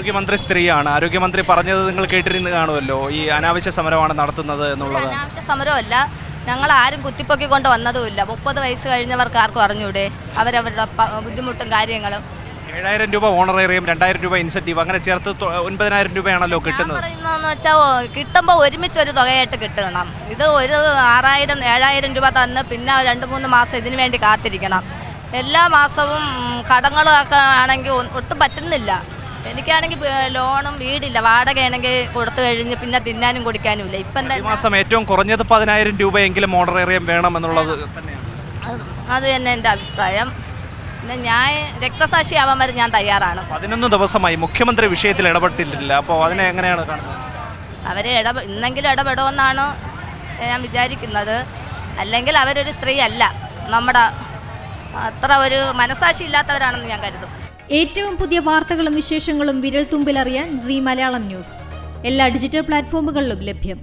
ആരോഗ്യമന്ത്രി സ്ത്രീയാണ്. ആരോഗ്യമന്ത്രി പറഞ്ഞത് നിങ്ങൾ കേട്ടിരുന്ന് കാണുമല്ലോ, ഈ അനാവശ്യ സമരമാണ് നടത്തുന്നത് എന്നുള്ളത്. അനാവശ്യ സമരമല്ല, ഞങ്ങൾ ആരും കുത്തിപ്പൊക്കിക്കൊണ്ട് വന്നതുമില്ല. 30 വയസ്സ് കഴിഞ്ഞവർക്ക് ആർക്കും അറിഞ്ഞൂടെ അവരവരുടെ ബുദ്ധിമുട്ടും കാര്യങ്ങളും. 7,000 രൂപ ഓണറേറിയം, 2,000 രൂപ ഇൻസെൻറ്റീവ്, അങ്ങനെ ചേർത്ത് 9,000 രൂപയാണല്ലോ കിട്ടുന്നത്. പറയുന്നതെന്ന് വെച്ചാൽ കിട്ടുമ്പോൾ ഒരുമിച്ച് ഒരു തുകയായിട്ട് കിട്ടണം. ഇത് ഒരു 6,000 7,000 രൂപ തന്ന് പിന്നെ 2-3 മാസം ഇതിനു വേണ്ടി കാത്തിരിക്കണം. എല്ലാ മാസവും കടങ്ങളൊക്കെ ആണെങ്കിൽ ഒട്ടും പറ്റുന്നില്ല. എനിക്കാണെങ്കിൽ ലോണും വീടില്ല, വാടകയാണെങ്കിൽ കൊടുത്തു കഴിഞ്ഞ് പിന്നെ തിന്നാനും കുടിക്കാനും ഇല്ല. ഇപ്പം ഈ മാസം ഏറ്റവും കുറഞ്ഞത് 10,000 രൂപയെങ്കിലും ഓണറേറിയം വേണമെന്നുള്ളത് തന്നെയാണ്. അത് തന്നെ എൻ്റെ അഭിപ്രായം. പിന്നെ ഞാൻ രക്തസാക്ഷിയാവാൻ വരെ ഞാൻ തയ്യാറാണ്. 11 ദിവസമായി മുഖ്യമന്ത്രി വിഷയത്തിൽ ഇടപെട്ടിട്ടില്ല. അപ്പോൾ അതിനെ എങ്ങനെയാണ് കാണുന്നത്? അവരെ ഇന്നെങ്കിലും ഇടപെടുമെന്നാണ് ഞാൻ വിചാരിക്കുന്നത്. അല്ലെങ്കിൽ അവരൊരു സ്ത്രീ അല്ല, നമ്മുടെ അത്ര ഒരു മനസാക്ഷി ഇല്ലാത്തവരാണെന്ന് ഞാൻ കരുതും. ഏറ്റവും പുതിയ വാർത്തകളും വിശേഷങ്ങളും വിരൽ തുമ്പിലറിയാൻ സീ മലയാളം ന്യൂസ് എല്ലാ ഡിജിറ്റൽ പ്ലാറ്റ്ഫോമുകളിലും ലഭ്യം.